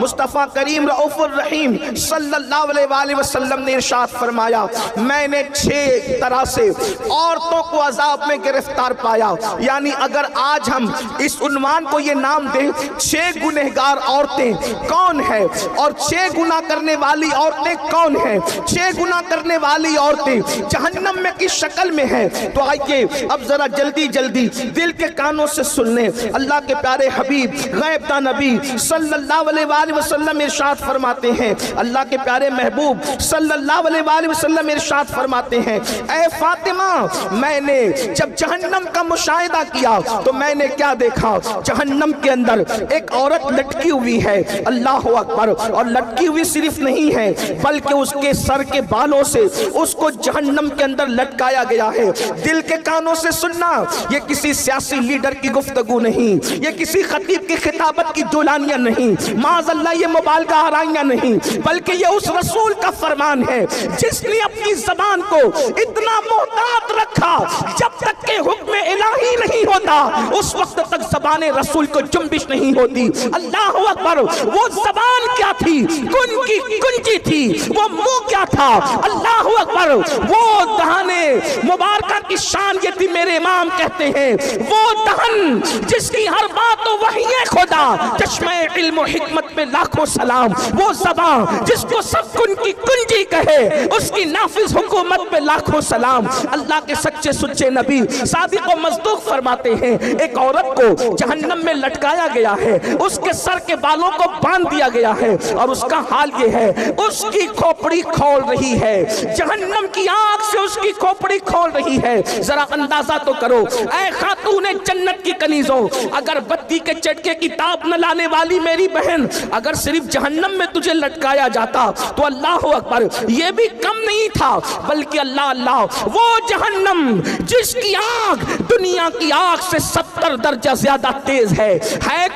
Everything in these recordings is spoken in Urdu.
مصطفیٰ کریم رؤوف الرحیم صلی اللہ علیہ وآلہ وسلم نے ارشاد فرمایا میں نے 6 طرح سے عورتوں کو عذاب میں گرفتار پایا. یعنی اگر آج ہم اس عنوان کو یہ نام دیں 6 گنہگار عورتیں کون ہیں اور 6 گناہ کرنے والی عورتیں کون ہیں, 6 گناہ کرنے والی عورتیں جہنم میں کس شکل میں ہیں, تو آئیے اب ذرا جلدی جلدی دل کے کانوں سے سن لیں. اللہ کے پیارے حبیب غیب داں نبی صلی اللہ علیہ وآلہ وسلم ارشاد فرماتے ہیں, اللہ کے پیارے محبوب صلی اللہ علیہ وآلہ وسلم ارشاد فرماتے ہیں اے فاطمہ میں نے جب جہنم کا مشاہدہ کیا تو میں نے کیا دیکھا, جہنم کے اندر ایک عورت لٹکی ہوئی ہے, اللہ اکبر, اور لٹکی ہوئی صرف نہیں ہے بلکہ اس کے سر کے بالوں سے اس کو جہنم کے اندر لٹکایا گیا ہے. دل کے کانوں سے سننا, یہ کسی سیاسی لیڈر کی گفتگو نہیں, یہ کسی خطیب کی خطابت کی دولانیاں نہیں, معاذ اللہ یہ مبالغہ آرائیاں نہیں, بلکہ یہ اس رسول کا فرمان ہے جس نے اپنی زبان کو اتنا محتاط رکھا جب تک کہ حکم الہی نہیں ہوتا اس وقت تک زبان رسول کو جنبش نہیں ہوتی. اللہ اکبر, وہ زبان کیا تھی, کن کی کنجی تھی, وہ منہ کیا تھا, اللہ اکبر, وہ دہانے مبارکہ کی شان یہ تھی. میرے امام کہتے ہیں وہ دہن جس کی ہر بات تو وحی خدا, چشمہ علم و حکمت میں لاکھوں سلام, وہ زبان جس کو سب کن کی کنجی کہے اس کی نافذ حکومت پہ لاکھوں سلام. اللہ کے سچے سچے نبی صادق و مصدوق فرماتے ہیں ایک عورت کو جہنم میں لٹکایا گیا ہے, اس کے سر کے بالوں کو باندھ دیا گیا ہے اور اس کا حال یہ ہے اس کی کھوپڑی کھول رہی ہے, جہنم کی آگ سے اس کی کھوپڑی کھول رہی ہے. ذرا اندازہ تو کرو اے خاتون جنت کی کنیزوں, اگر بتی کے چٹکے کی تاب نہ لانے والی میری بہن, اگر صرف جہنم میں تجھے لٹکایا جاتا تو اللہ اکبر یہ بھی کم نہیں تھا, بلکہ اللہ اللہ وہ جہنم جس کی آگ دنیا کی آگ سے 70 درجہ زیادہ تیز ہے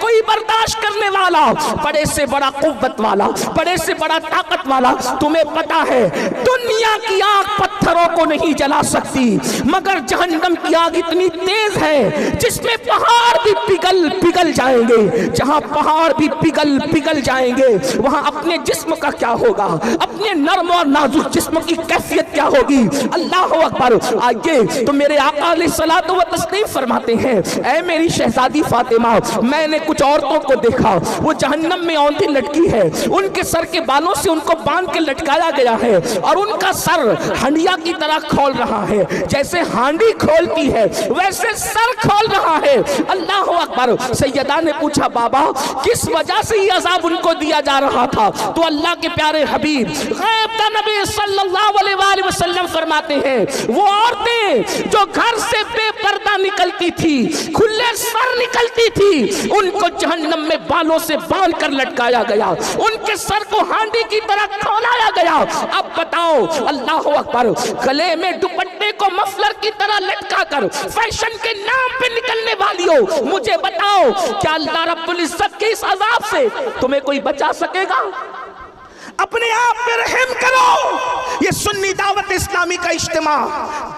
کوئی برداشت کرنے والا, بڑے سے بڑا قوت والا, بڑے سے بڑا طاقت والا. تمہیں پتا ہے دنیا کی آگ پتھروں کو نہیں جلا سکتی مگر جہنم کی آگ اتنی تیز ہے جس میں پہاڑ بھی پگھل جائیں گے. جہاں پہاڑ بھی پگھل جائیں گے وہاں اپنے جسم کا کیا ہوگا, اپنے نرم اور نازک جسم کی کیفیت کیا ہوگی. اللہ اکبر. آئیے تو میرے آقا علیہ الصلوۃ والتسلیم فرماتے ہیں اے میری شہزادی فاطمہ میں نے کچھ عورتوں کو دیکھا وہ جہنم میں اونتی لٹکی ہے, ان کے سر کے بالوں سے ان کو باندھ کے لٹکایا گیا ہے اور ان کا سر ہنڈیا کی طرح کھول رہا ہے, جیسے ہانڈی کھولتی ہے ویسے سر کھول رہا ہے. اللہ اکبر. سیدہ نے پوچھا بابا کس وجہ سے یہ عذاب ان کو دیا جا رہا تھا, تو اللہ کے پیارے حبیب غیب داں نبی صلی اللہ علیہ وآلہ وسلم فرماتے ہیں وہ عورتیں جو گھر سے بے پردہ نکلتی تھی, کھلے سر نکلتی تھی, ان کو جہنم میں بالوں سے باندھ کر لٹکایا گیا, ان کے سر کو ہانڈی کی طرح کھولایا گیا. اب بتاؤ اللہ اکبر, گلے میں دوپٹے کو مفلر کی طرح لٹکا کر فیشن کے نام پہ نکلنے والیوں مجھے بتاؤ کیا اللہ رب العزت کے اس عذاب سے تمہیں کوئی بچا سکے گا؟ اپنے آپ پہ رحم کرو. یہ سنی دعوت اسلامی کا اجتماع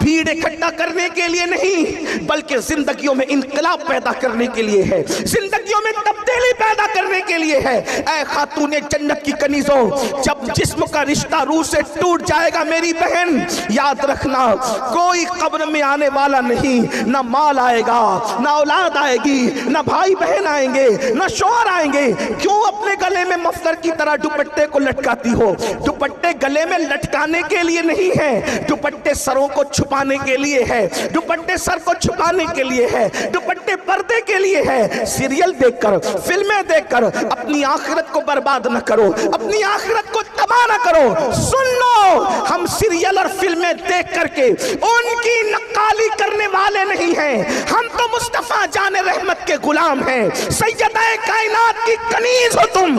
بھیڑ اکٹھا کرنے کے لیے نہیں بلکہ زندگیوں میں انقلاب پیدا کرنے کے لیے ہے, زندگیوں میں تبدیلی پیدا کرنے کے لیے ہے. اے خاتون جنت کی کنیزوں, جب جسم کا رشتہ روح سے ٹوٹ جائے گا میری بہن یاد رکھنا کوئی قبر میں آنے والا نہیں, نہ مال آئے گا, نہ اولاد آئے گی, نہ بھائی بہن آئیں گے, نہ شوہر آئیں گے. کیوں اپنے گلے میں مفلر کی طرح دوپٹے کو لٹکاتی ہو؟ دوپٹے گلے میں لٹکانے کے لیے نہیں ہے, دوپٹے سروں کو چھپانے کے لیے ہے, دوپٹے سر کو چھپانے کے لیے ہے, دوپٹے پردے کے لیے ہے. سیریل دیکھ کر, فلمیں دیکھ کر اپنی آخرت کو برباد نہ کرو, اپنی آخرت کو تباہ نہ کرو. سن لو, ہم سیریل اور فلمیں دیکھ کر کے ان کی نقالی کرنے والے نہیں ہیں, ہم تو مصطفیٰ جان رحمت کے غلام ہیں. سیدہ کائنات کی کنیز ہو تم,